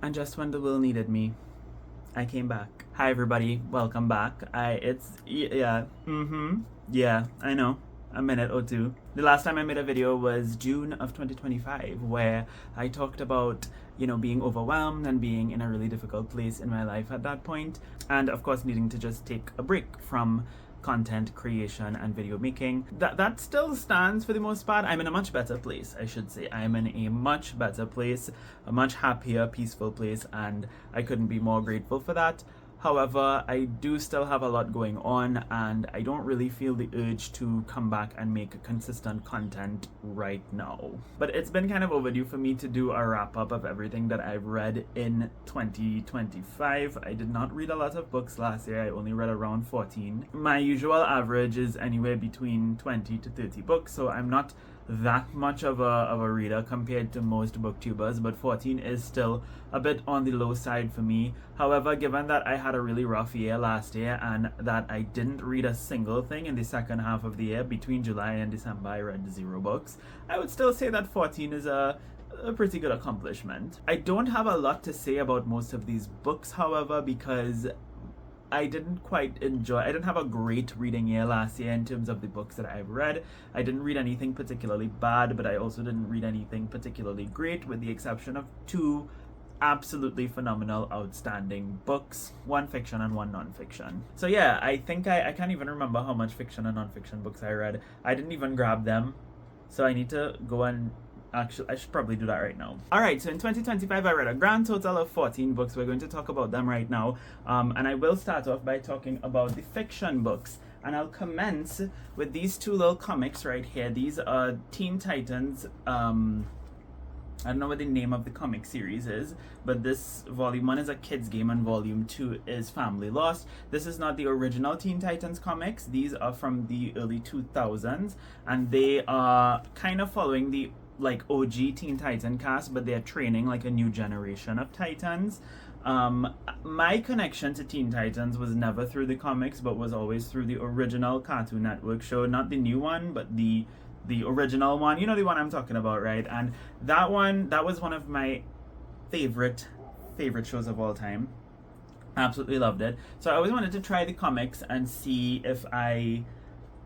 And just when the will needed me, I came back. Hi everybody, welcome back. Yeah, I know, a minute or two. The last time I made a video was June of 2025, where I talked about, being overwhelmed and being in a really difficult place in my life at that point, and of course needing to just take a break from content creation and video making. That still stands for the most part. I'm in a much better place, I should say. I'm in a much better place, a much happier, peaceful place, and I couldn't be more grateful for that. However, I do still have a lot going on, and I don't really feel the urge to come back and make consistent content right now. But it's been kind of overdue for me to do a wrap-up of everything that I've read in 2025. I did not read a lot of books last year. I only read around 14. My usual average is anywhere between 20 to 30 books, so I'm not that much of a reader compared to most booktubers, but 14 is still a bit on the low side for me. However, given that I had a really rough year last year and that I didn't read a single thing in the second half of the year, between July and December I read 0 books, I would still say that 14 is a pretty good accomplishment. I don't have a lot to say about most of these books, however, because I didn't have a great reading year last year in terms of the books that I've read. I didn't read anything particularly bad, but I also didn't read anything particularly great, with the exception of 2 absolutely phenomenal, outstanding books, 1 fiction and 1 non-fiction. So yeah, I think I can't even remember how much fiction and non-fiction books I read. I didn't even grab them, so I need to go and actually, I should probably do that right now. Alright, so in 2025 I read a grand total of 14 books. We're going to talk about them right now. And I will start off by talking about the fiction books. And I'll commence with these 2 little comics right here. These are Teen Titans. I don't know what the name of the comic series is, but this volume 1 is a kid's game and volume 2 is Family Lost. This is not the original Teen Titans comics. These are from the early 2000s, and they are kind of following the OG Teen Titan cast, but they're training like a new generation of Titans. My connection to Teen Titans was never through the comics, but was always through the original Cartoon Network show, not the new one, but the original one. You know the one I'm talking about, right? And that was one of my favorite shows of all time. Absolutely loved it. So I always wanted to try the comics and see if I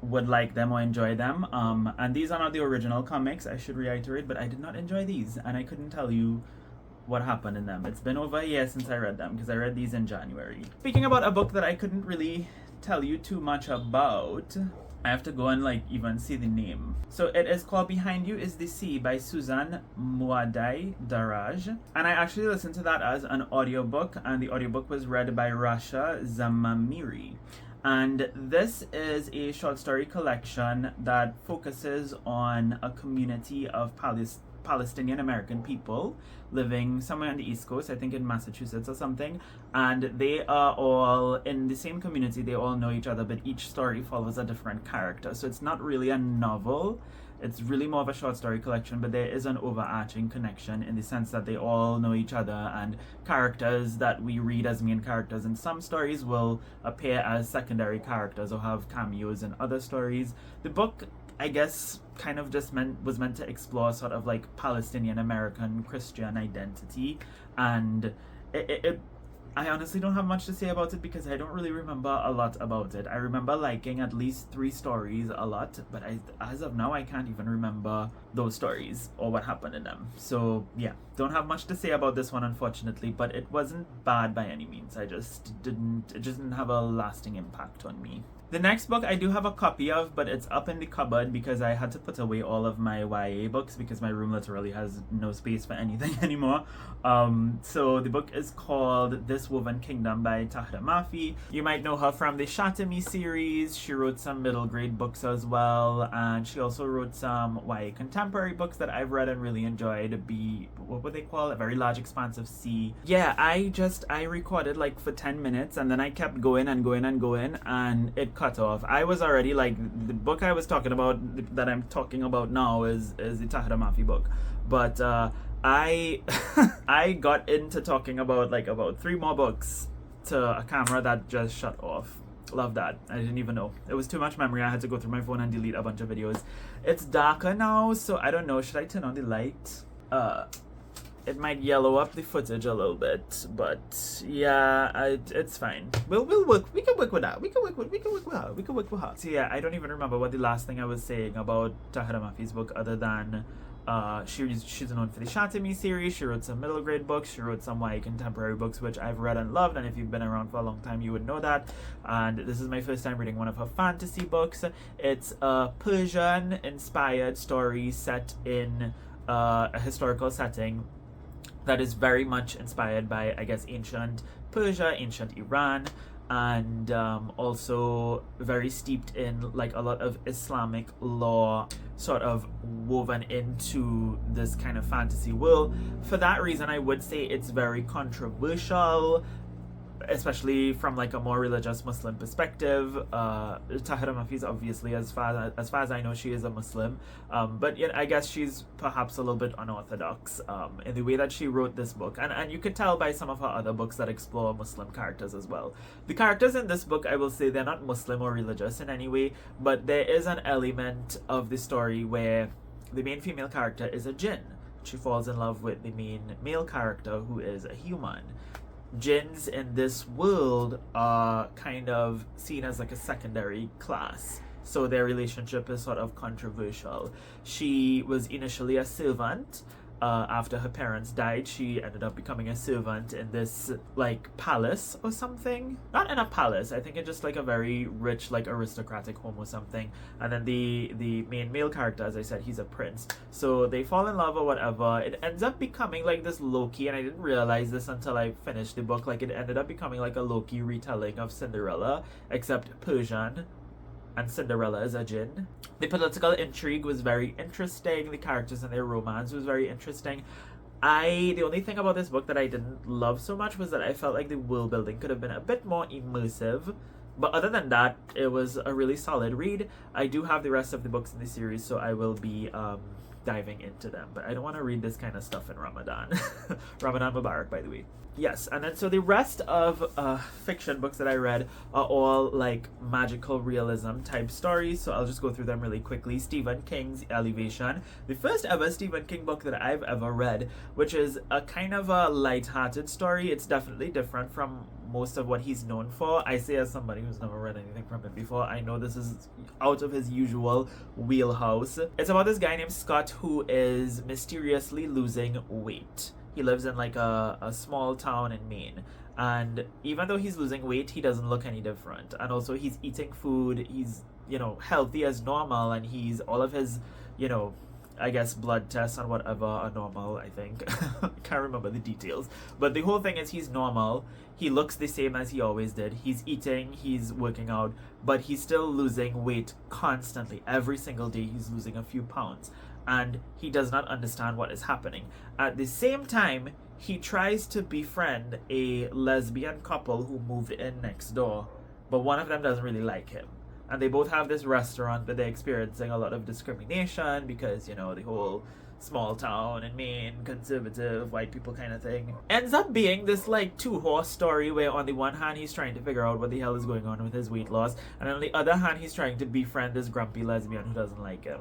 would like them or enjoy them. And these are not the original comics, I should reiterate, but I did not enjoy these, and I couldn't tell you what happened in them. It's been over a year since I read them, because I read these in January. Speaking about a book that I couldn't really tell you too much about, I have to go and even see the name. So it is called Behind You is the Sea by Susan Muadai Daraj. And I actually listened to that as an audiobook, and the audiobook was read by Rasha Zamamiri. And this is a short story collection that focuses on a community of Palestinian American people living somewhere on the East Coast, I think in Massachusetts or something, and they are all in the same community. They all know each other, but each story follows a different character. So it's not really a novel. It's really more of a short story collection, but there is an overarching connection in the sense that they all know each other, and characters that we read as main characters in some stories will appear as secondary characters or have cameos in other stories. The book, I guess, kind of just was meant to explore sort of Palestinian American Christian identity, and I honestly don't have much to say about it because I don't really remember a lot about it. I remember liking at least 3 stories a lot, but as of now I can't even remember those stories or what happened in them. So yeah, don't have much to say about this one, unfortunately, but it wasn't bad by any means. It just didn't have a lasting impact on me. The next book I do have a copy of, but it's up in the cupboard because I had to put away all of my YA books because my room literally has no space for anything anymore. So the book is called This Woven Kingdom by Tahira Mafi. You might know her from the Shatami series. She wrote some middle grade books as well, and she also wrote some YA contemporary books that I've read and really enjoyed. What would they call? A Very Large Expanse of Sea. Yeah, I recorded for 10 minutes and then I kept going and it cut off. I was already the book I was talking about, that I'm talking about now, is the Tahira Mafi book, but I I got into talking about about 3 more books to a camera that just shut off. Love that. I didn't even know. It was too much memory. I had to go through my phone and delete a bunch of videos. It's darker now, so I don't know. Should I turn on the light? it might yellow up the footage a little bit, but yeah, it's fine. We'll work. We can work with that. We can work with her. So yeah, I don't even remember what the last thing I was saying about Tahira Mafi's book, other than she's known for the Shatami series. She wrote some middle grade books. She wrote some YA contemporary books, which I've read and loved. And if you've been around for a long time, you would know that. And this is my first time reading one of her fantasy books. It's a Persian-inspired story set in a historical setting that is very much inspired by, I guess, ancient Persia, ancient Iran, and also very steeped in like a lot of Islamic law sort of woven into this kind of fantasy world. For that reason, I would say it's very controversial, especially from like a more religious Muslim perspective. Tahira Mafiz, obviously, as far as I know, she is a Muslim, but yet I guess she's perhaps a little bit unorthodox in the way that she wrote this book, and you could tell by some of her other books that explore Muslim characters as well. The characters in this book, I will say, they're not Muslim or religious in any way, but there is an element of the story where the main female character is a jinn. She falls in love with the main male character, who is a human. Jinns in this world are kind of seen as like a secondary class, so their relationship is sort of controversial. She was initially a servant. After her parents died, she ended up becoming a servant in this like palace or something. Not in a palace, I think it's just like a very rich, like aristocratic home or something. And then the main male character, as I said, he's a prince. So they fall in love or whatever. It ends up becoming like this low-key, and I didn't realize this until I finished the book, like it ended up becoming like a low-key retelling of Cinderella, except Persian, and Cinderella is a jinn. The political intrigue was very interesting. The characters and their romance was very interesting. The only thing about this book that I didn't love so much was that I felt like the world building could have been a bit more immersive. But other than that, it was a really solid read. I do have the rest of the books in the series, so I will be diving into them. But I don't want to read this kind of stuff in Ramadan. Ramadan Mubarak, by the way. Yes, and then so the rest of fiction books that I read are all like magical realism type stories, so I'll just go through them really quickly. Stephen King's Elevation, the first ever Stephen King book that I've ever read, which is a kind of a light-hearted story. It's definitely different from most of what he's known for. I say as somebody who's never read anything from him before, I know this is out of his usual wheelhouse. It's about this guy named Scott who is mysteriously losing weight. He lives in like a small town in Maine, and even though he's losing weight, he doesn't look any different. And also he's eating food, he's, you know, healthy as normal, and he's all of his, you know, I guess blood tests and whatever are normal, I think. I can't remember the details. But the whole thing is he's normal. He looks the same as he always did. He's eating, he's working out, but he's still losing weight constantly. Every single day he's losing a few pounds. And he does not understand what is happening. At the same time, he tries to befriend a lesbian couple who moved in next door, but one of them doesn't really like him. And they both have this restaurant, but they're experiencing a lot of discrimination because, you know, the whole small town in Maine, conservative, white people kind of thing. Ends up being this like two-horse story where on the one hand he's trying to figure out what the hell is going on with his weight loss, and on the other hand he's trying to befriend this grumpy lesbian who doesn't like him.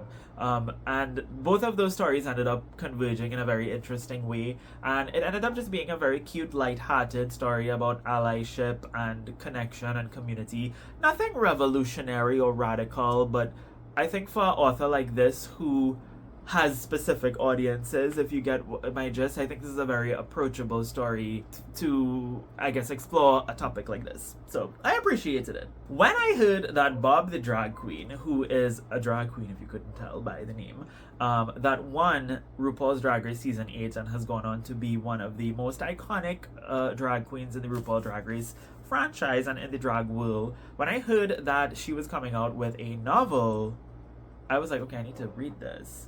And both of those stories ended up converging in a very interesting way, and it ended up just being a very cute, light-hearted story about allyship and connection and community. Nothing revolutionary or radical, but I think for an author like this who has specific audiences, if you get my gist, I think this is a very approachable story to, I guess, explore a topic like this. So I appreciated it. When I heard that Bob the drag queen, who is a drag queen if you couldn't tell by the name, that won RuPaul's Drag Race Season 8 and has gone on to be one of the most iconic drag queens in the RuPaul Drag Race franchise and in the drag world, when I heard that she was coming out with a novel, I was like, okay, I need to read this.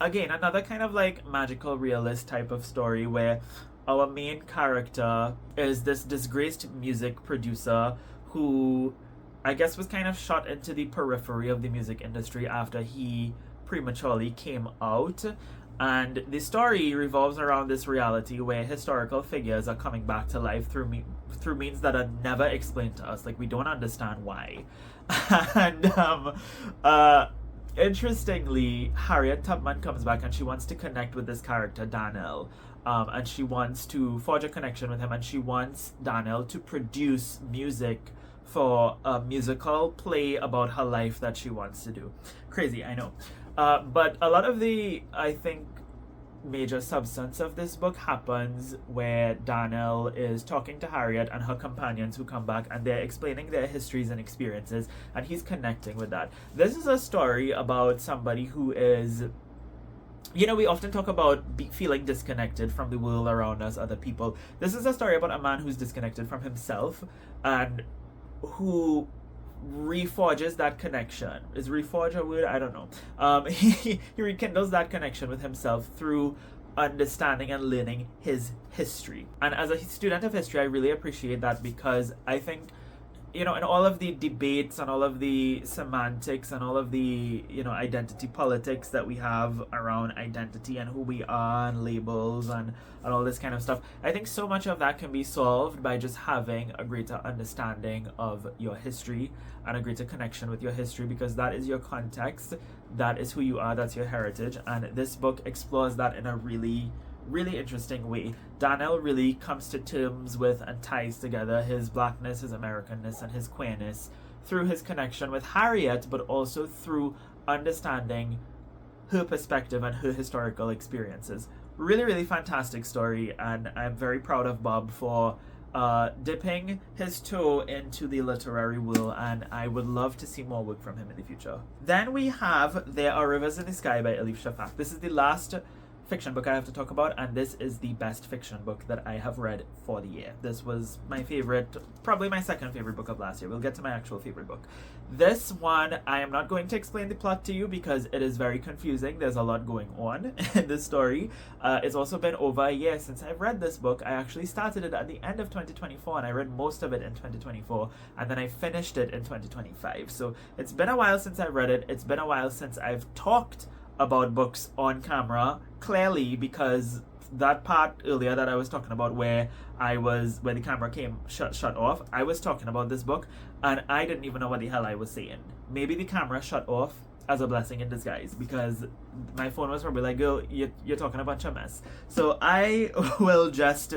Again, another kind of like magical realist type of story where our main character is this disgraced music producer who I guess was kind of shot into the periphery of the music industry after he prematurely came out. And the story revolves around this reality where historical figures are coming back to life through means that are never explained to us. Like, we don't understand why. And interestingly, Harriet Tubman comes back and she wants to connect with this character, Daniel. and she wants to forge a connection with him, and she wants Daniel to produce music for a musical play about her life that she wants to do. Crazy, I know. But a lot of the, I think, major substance of this book happens where Daniel is talking to Harriet and her companions who come back, and they're explaining their histories and experiences, and he's connecting with that. This is a story about somebody who is, you know, we often talk about feeling disconnected from the world around us, other people. This is a story about a man who's disconnected from himself and who reforges that connection. Is reforge a word? I don't know. He rekindles that connection with himself through understanding and learning his history. And as a student of history, I really appreciate that, because I think, you know, in all of the debates and all of the semantics and all of the, you know, identity politics that we have around identity and who we are and labels and all this kind of stuff, I think so much of that can be solved by just having a greater understanding of your history and a greater connection with your history, because that is your context, that is who you are, that's your heritage. And this book explores that in a really interesting way. Daniel really comes to terms with and ties together his blackness, his Americanness, and his queerness through his connection with Harriet, but also through understanding her perspective and her historical experiences. Really fantastic story, and I'm very proud of Bob for dipping his toe into the literary world, and I would love to see more work from him in the future. Then we have There Are Rivers in the Sky by Elif Shafak. This is the last fiction book I have to talk about, and this is the best fiction book that I have read for the year. This was my favorite, probably my second favorite book of last year. We'll get to my actual favorite book. This one, I am not going to explain the plot to you because it is very confusing. There's a lot going on in this story. It's also been over a year since I've read this book. I actually started it at the end of 2024, and I read most of it in 2024, and then I finished it in 2025. So it's been a while since I've read it. It's been a while since I've talked about books on camera, clearly, because that part earlier that I was talking about where the camera came shut off, I was talking about this book and I didn't even know what the hell I was saying. Maybe the camera shut off as a blessing in disguise, because my phone was probably like, girl, you're talking a bunch of mess. So I will just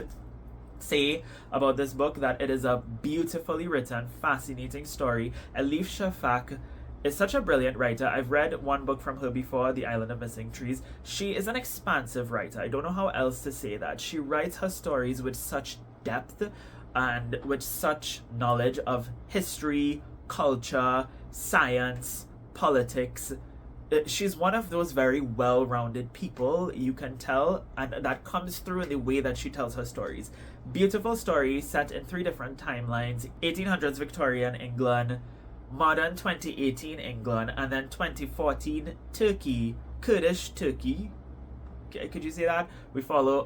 say about this book that it is a beautifully written, fascinating story. Elif Shafak is such a brilliant writer. I've read one book from her before, The Island of Missing Trees. She is an expansive writer. I don't know how else to say that. She writes her stories with such depth and with such knowledge of history, culture, science, politics. She's one of those very well-rounded people, you can tell, and that comes through in the way that she tells her stories. Beautiful story set in 3 different timelines: 1800s Victorian England, modern 2018 England, and then 2014 Turkey, Kurdish Turkey. Could you say that? We follow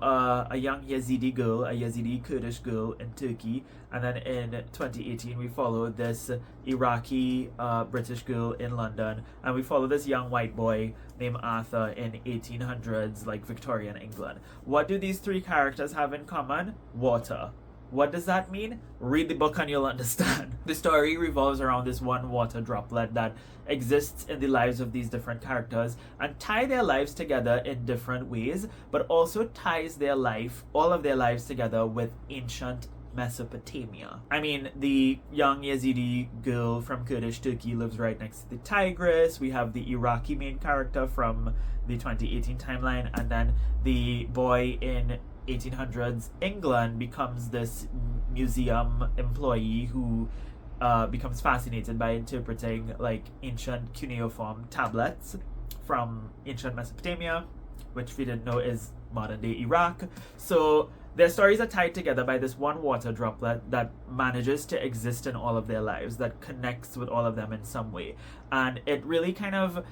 a young Yazidi girl, a Yazidi Kurdish girl in Turkey, and then in 2018 we follow this Iraqi British girl in London, and we follow this young white boy named Arthur in 1800s like Victorian England. What do these 3 characters have in common? Water. What does that mean? Read the book and you'll understand. The story revolves around this one water droplet that exists in the lives of these different characters and tie their lives together in different ways, but also ties all of their lives together with ancient Mesopotamia. I mean, the young Yazidi girl from Kurdish Turkey lives right next to the Tigris. We have the Iraqi main character from the 2018 timeline, and then the boy in 1800s England becomes this museum employee who becomes fascinated by interpreting like ancient cuneiform tablets from ancient Mesopotamia, which we didn't know is modern day Iraq. So their stories are tied together by this one water droplet that manages to exist in all of their lives, that connects with all of them in some way. And it really kind of,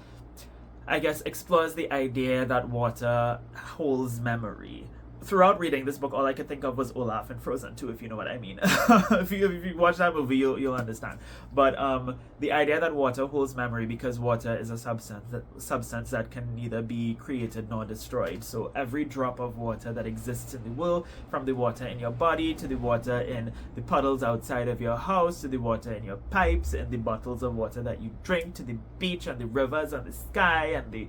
I guess, explores the idea that water holds memory. Throughout reading this book, all I could think of was Olaf in Frozen 2, if you know what I mean. if you watch that movie, you'll understand. But the idea that water holds memory, because water is a substance that can neither be created nor destroyed. So every drop of water that exists in the world, from the water in your body to the water in the puddles outside of your house, to the water in your pipes, and the bottles of water that you drink, to the beach and the rivers and the sky and the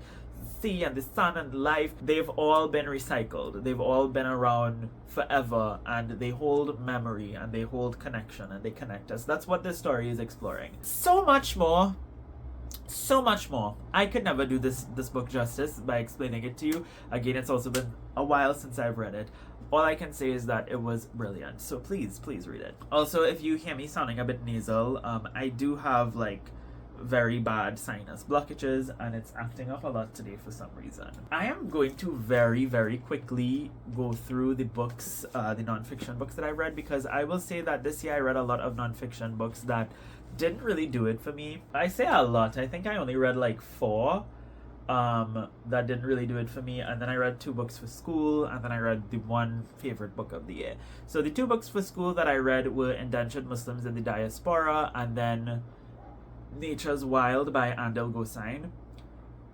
sea and the sun and life, they've all been recycled. They've all been around forever, and they hold memory and they hold connection and they connect us. That's what this story is exploring. So much more. So much more. I could never do this book justice by explaining it to you. Again, it's also been a while since I've read it. All I can say is that it was brilliant. So please read it. Also, if you hear me sounding a bit nasal, I do have like very bad sinus blockages and it's acting up a lot today for some reason. I am going to very quickly go through the books, the non-fiction books that I read, because I will say that this year I read a lot of non-fiction books that didn't really do it for me. I say a lot. I think I only read like 4 that didn't really do it for me, and then I read 2 books for school, and then I read the one favorite book of the year. So the 2 books for school that I read were Indentured Muslims in the Diaspora and then Nature's Wild by Andel Gosain.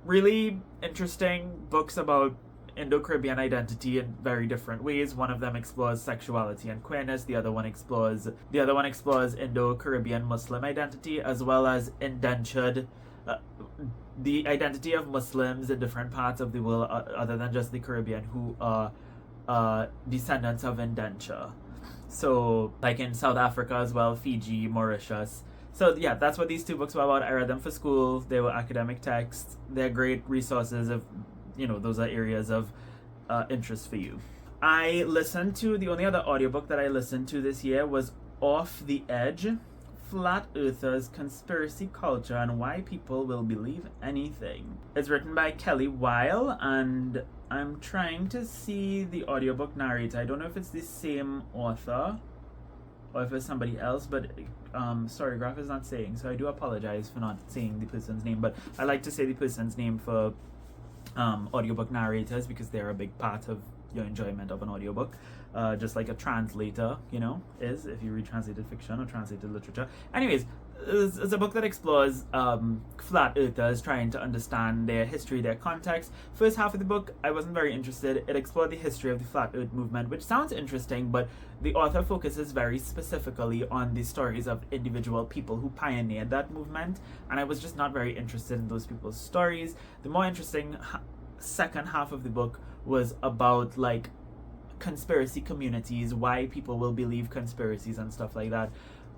Really interesting books about Indo-Caribbean identity in very different ways. One of them explores sexuality and queerness. The other one explores Indo-Caribbean Muslim identity, as well as indentured, the identity of Muslims in different parts of the world other than just the Caribbean who are descendants of indenture. So like in South Africa as well, Fiji, Mauritius. So yeah, that's what these 2 books were about. I read them for school. They were academic texts. They're great resources if, those are areas of interest for you. I listened to, the only other audiobook that I listened to this year was Off the Edge, Flat Earthers, Conspiracy Culture, and Why People Will Believe Anything. It's written by Kelly Weil, and I'm trying to see the audiobook narrator. I don't know if it's the same author or if it's somebody else, but Storygraph is not saying, so I do apologize for not saying the person's name, but I like to say the person's name for audiobook narrators because they're a big part of your enjoyment of an audiobook, just like a translator, is if you read translated fiction or translated literature. Anyways, it's a book that explores flat earthers trying to understand their history, their context. First half of the book, I wasn't very interested. It explored the history of the flat earth movement, which sounds interesting, but the author focuses very specifically on the stories of individual people who pioneered that movement, and I was just not very interested in those people's stories. The more interesting second half of the book was about like conspiracy communities, why people will believe conspiracies and stuff like that.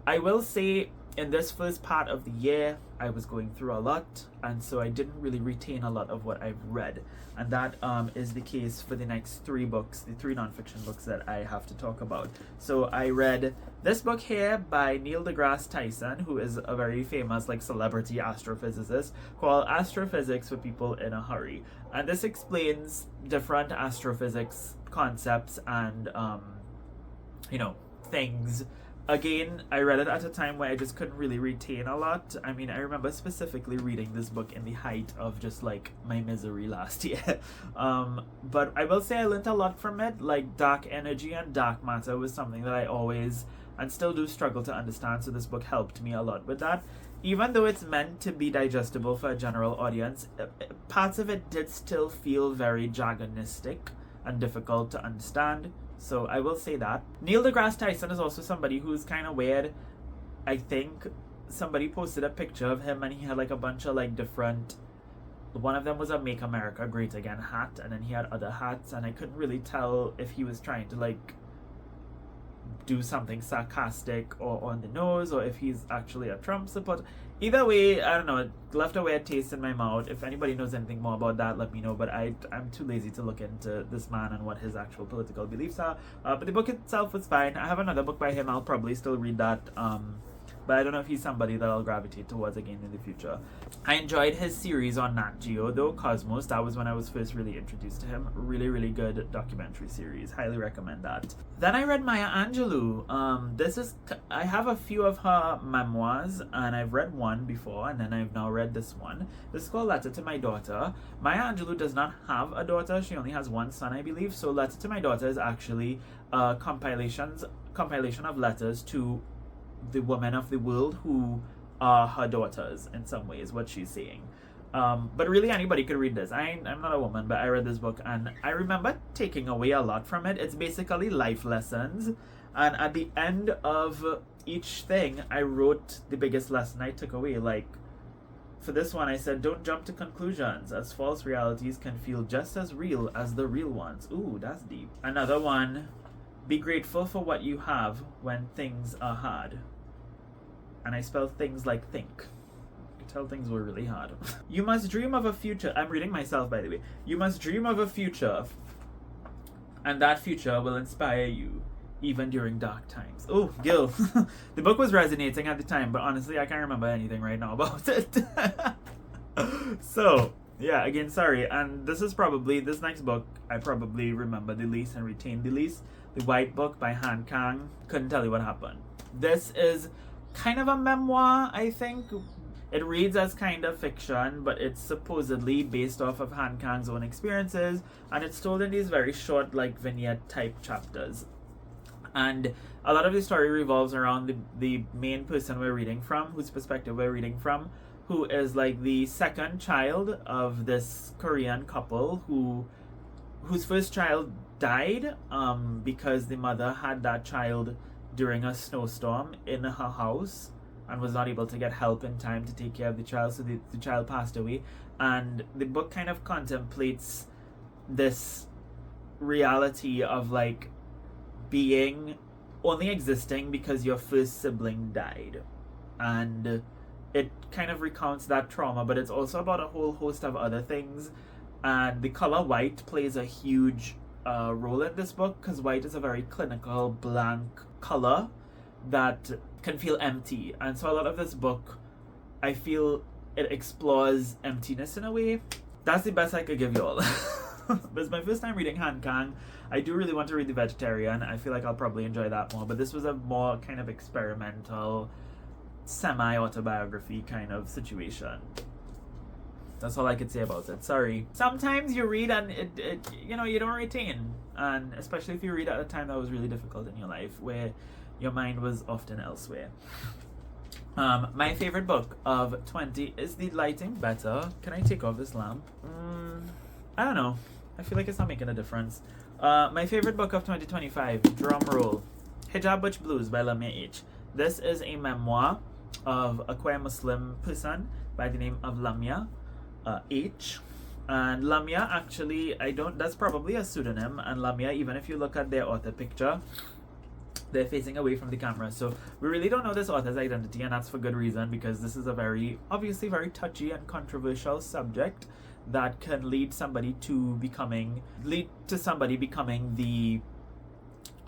I will say in this first part of the year, I was going through a lot, and so I didn't really retain a lot of what I've read. And that is the case for the next 3 books, the 3 nonfiction books that I have to talk about. So I read this book here by Neil deGrasse Tyson, who is a very famous celebrity astrophysicist, called Astrophysics for People in a Hurry. And this explains different astrophysics concepts and, things. Again, I read it at a time where I just couldn't really retain a lot. I mean, I remember specifically reading this book in the height of just my misery last year. But I will say I learned a lot from it. Dark energy and dark matter was something that I always and still do struggle to understand, so this book helped me a lot with that. Even though it's meant to be digestible for a general audience, parts of it did still feel very jargonistic and difficult to understand. So I will say that. Neil deGrasse Tyson is also somebody who's kind of weird. I think somebody posted a picture of him and he had a bunch of different, one of them was a Make America Great Again hat, and then he had other hats, and I couldn't really tell if he was trying to do something sarcastic or on the nose, or if he's actually a Trump supporter. Either way, I don't know, it left a weird taste in my mouth. If anybody knows anything more about that, let me know, but I'm too lazy to look into this man and what his actual political beliefs are. But the book itself was fine. I have another book by him, I'll probably still read that, but I don't know if he's somebody that I'll gravitate towards again in the future. I enjoyed his series on Nat Geo, though, Cosmos. That was when I was first really introduced to him. Really, really good documentary series. Highly recommend that. Then I read Maya Angelou. I have a few of her memoirs, and I've read one before, and then I've now read this one. This is called Letter to My Daughter. Maya Angelou does not have a daughter. She only has one son, I believe. So Letter to My Daughter is actually a compilation of letters to the women of the world who are her daughters in some ways, what she's saying. But really anybody could read this. I'm not a woman, but I read this book and I remember taking away a lot from it. It's basically life lessons, and at the end of each thing I wrote the biggest lesson I took away, for this one, I said, don't jump to conclusions, as false realities can feel just as real as the real ones. Ooh, that's deep. Another one, be grateful for what you have when things are hard. And I spell things like think. You can tell things were really hard. You must dream of a future. I'm reading myself, by the way. You must dream of a future, and that future will inspire you, even during dark times. Oh, Gil. The book was resonating at the time, but honestly, I can't remember anything right now about it. So, yeah, again, sorry. And this next book, I probably remember the least and retain the least. The White Book by Han Kang. Couldn't tell you what happened. This is kind of a memoir, I think. It reads as kind of fiction, but it's supposedly based off of Han Kang's own experiences, and it's told in these very short, like, vignette type chapters. And a lot of the story revolves around the main person we're reading from, whose perspective we're reading from, who is like the second child of this Korean couple whose first child died because the mother had that child during a snowstorm in her house and was not able to get help in time to take care of the child, so the child passed away. And the book kind of contemplates this reality of like being only existing because your first sibling died, and it kind of recounts that trauma, but it's also about a whole host of other things. And the color white plays a huge role in this book, because white is a very clinical, blank color that can feel empty. And so a lot of this book, I feel it explores emptiness in a way. That's the best I could give you all. This is my first time reading Han Kang. I do really want to read The Vegetarian. I feel like I'll probably enjoy that more, but this was a more kind of experimental, semi-autobiography kind of situation. That's all I could say about it. Sorry. Sometimes you read and it you don't retain. And especially if you read at a time that was really difficult in your life, where your mind was often elsewhere. My favorite book of 20 is The Lighting Better. Can I take off this lamp? I don't know. I feel like it's not making a difference. My favorite book of 2025, drum roll, Hijab Butch Blues by Lamia H. This is a memoir of a queer Muslim person by the name of Lamia H. And Lamia, actually, that's probably a pseudonym. And Lamia, even if you look at their author picture, they're facing away from the camera. So we really don't know this author's identity, and that's for good reason, because this is a obviously very touchy and controversial subject that can lead to somebody becoming the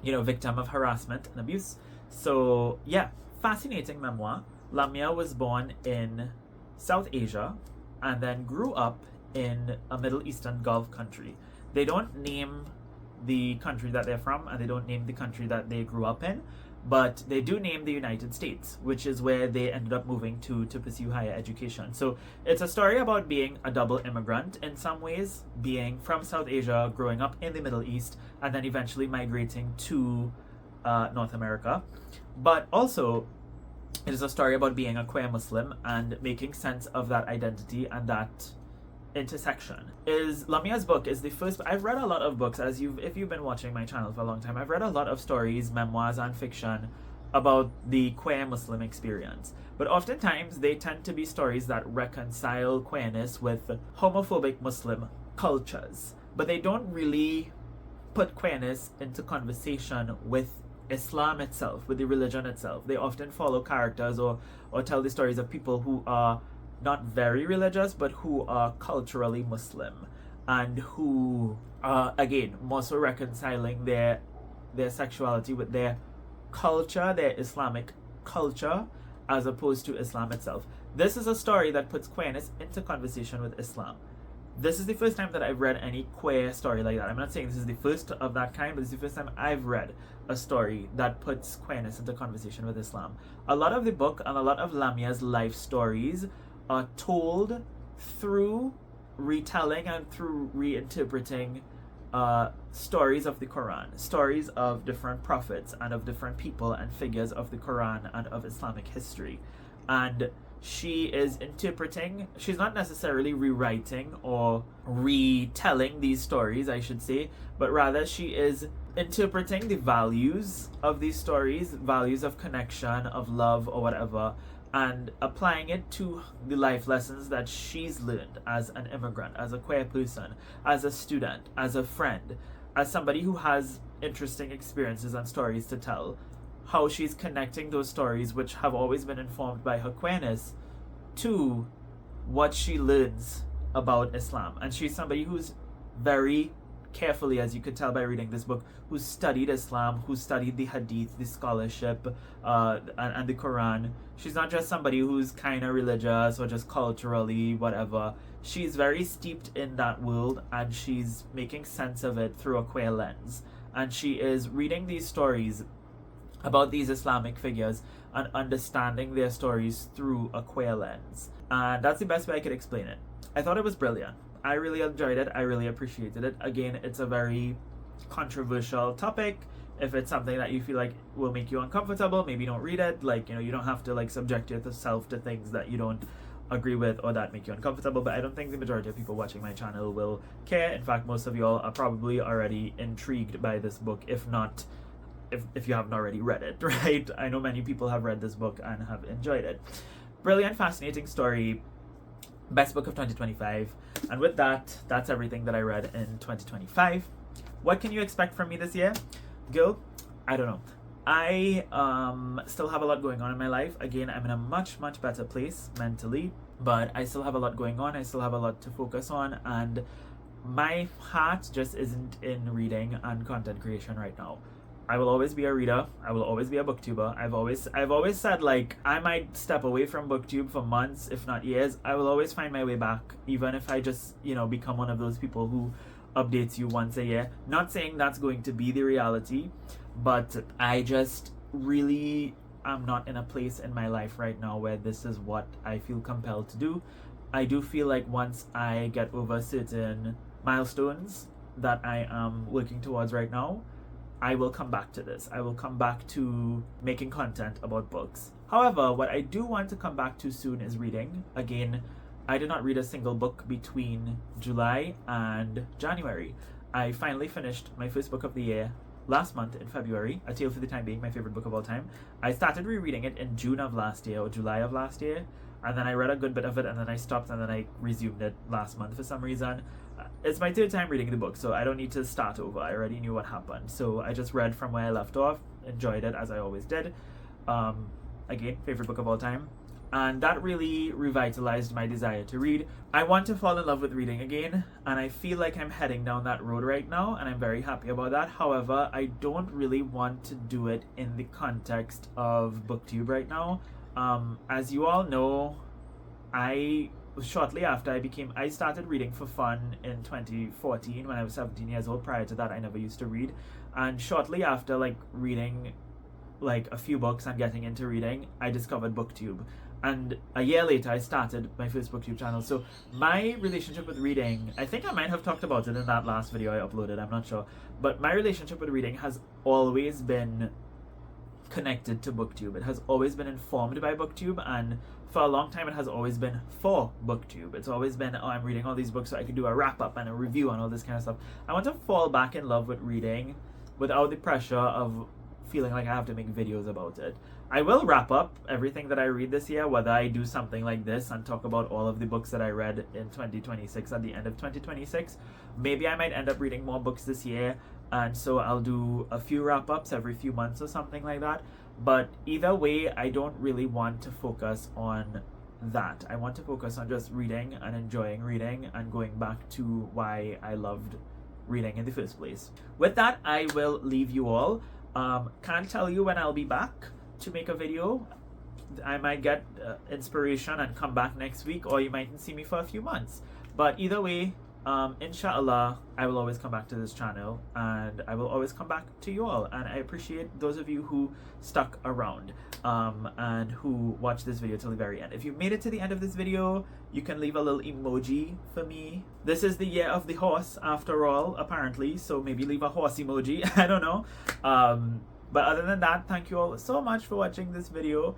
victim of harassment and abuse. So yeah, fascinating memoir. Lamia was born in South Asia and then grew up in a Middle Eastern Gulf country. They don't name the country that they're from, and they don't name the country that they grew up in, but they do name the United States, which is where they ended up moving to pursue higher education. So it's a story about being a double immigrant in some ways, being from South Asia, growing up in the Middle East, and then eventually migrating to North America. But also, it is a story about being a queer Muslim and making sense of that identity and that intersection. Lamia's book is the first. I've read a lot of books, if you've been watching my channel for a long time. I've read a lot of stories, memoirs, and fiction about the queer Muslim experience, but oftentimes they tend to be stories that reconcile queerness with homophobic Muslim cultures, but they don't really put queerness into conversation with Islam itself, with the religion itself. They often follow characters or tell the stories of people who are not very religious, but who are culturally Muslim, and who are, again, more so reconciling their sexuality with their culture, their Islamic culture, as opposed to Islam itself. This is a story that puts queerness into conversation with Islam. This is the first time that I've read any queer story like that. I'm not saying this is the first of that kind, but this is the first time I've read a story that puts queerness into conversation with Islam. A lot of the book and a lot of Lamia's life stories are told through retelling and through reinterpreting stories of the Quran, stories of different prophets and of different people and figures of the Quran and of Islamic history. And she is interpreting, she's not necessarily rewriting or retelling these stories, I should say, but rather she is interpreting the values of these stories, values of connection, of love, or whatever, and applying it to the life lessons that she's learned as an immigrant, as a queer person, as a student, as a friend, as somebody who has interesting experiences and stories to tell, how she's connecting those stories, which have always been informed by her queerness, to what she learns about Islam. And she's somebody who's very carefully, as you could tell by reading this book, who studied Islam, who studied the Hadith, the scholarship, and the Quran. She's not just somebody who's kind of religious or just culturally whatever. She's very steeped in that world, and she's making sense of it through a queer lens. And she is reading these stories about these Islamic figures and understanding their stories through a queer lens. And that's the best way I could explain it. I thought it was brilliant. I really enjoyed it. I really appreciated it. Again, it's a very controversial topic. If it's something that you feel like will make you uncomfortable, maybe don't read it. Like, you don't have to like subject yourself to things that you don't agree with or that make you uncomfortable. But I don't think the majority of people watching my channel will care. In fact, most of y'all are probably already intrigued by this book, if not, if you haven't already read it, right? I know many people have read this book and have enjoyed it. Brilliant, fascinating story. Best book of 2025. And with that, that's everything that I read in 2025. What can you expect from me this year? Girl, I don't know. I still have a lot going on in my life. Again, I'm in a much better place mentally, but I still have a lot going on. I still have a lot to focus on, and my heart just isn't in reading and content creation right now. I will always be a reader. I will always be a booktuber. I've always said, like, I might step away from booktube for months, if not years. I will always find my way back, even if I just, become one of those people who updates you once a year. Not saying that's going to be the reality, but I just really am not in a place in my life right now where this is what I feel compelled to do. I do feel like once I get over certain milestones that I am working towards right now, I will come back to this. I will come back to making content about books. However, what I do want to come back to soon is reading. Again, I did not read a single book between July and January. I finally finished my first book of the year last month in February, A Tale for the Time Being, my favorite book of all time. I started rereading it in June of last year or July of last year, and then I read a good bit of it, and then I stopped, and then I resumed it last month for some reason. It's my third time reading the book, so I don't need to start over. I already knew what happened. So I just read from where I left off, enjoyed it as I always did. Again, favorite book of all time. And that really revitalized my desire to read. I want to fall in love with reading again, and I feel like I'm heading down that road right now, and I'm very happy about that. However, I don't really want to do it in the context of booktube right now. As you all know, shortly after I started reading for fun in 2014 when I was 17 years old. Prior to that, I never used to read. And shortly after reading a few books and getting into reading, I discovered booktube. And a year later, I started my first booktube channel. So my relationship with reading, I think I might have talked about it in that last video I uploaded, I'm not sure. But my relationship with reading has always been connected to booktube. It has always been informed by booktube, and for a long time it has always been for booktube. It's always been, oh, I'm reading all these books so I can do a wrap-up and a review and all this kind of stuff. I want to fall back in love with reading without the pressure of feeling like I have to make videos about it. I will wrap up everything that I read this year, whether I do something like this and talk about all of the books that I read in 2026 at the end of 2026. Maybe I might end up reading more books this year, and so I'll do a few wrap-ups every few months or something like that. But either way, I don't really want to focus on that. I want to focus on just reading and enjoying reading and going back to why I loved reading in the first place. With that, I will leave you all. Can't tell you when I'll be back to make a video. I might get inspiration and come back next week, or you mightn't see me for a few months. But either way, inshallah, I will always come back to this channel, and I will always come back to you all. And I appreciate those of you who stuck around and who watched this video till the very end. If you made it to the end of this video, you can leave a little emoji for me. This is the year of the horse after all, apparently, so maybe leave a horse emoji. I don't know. But other than that, thank you all so much for watching this video.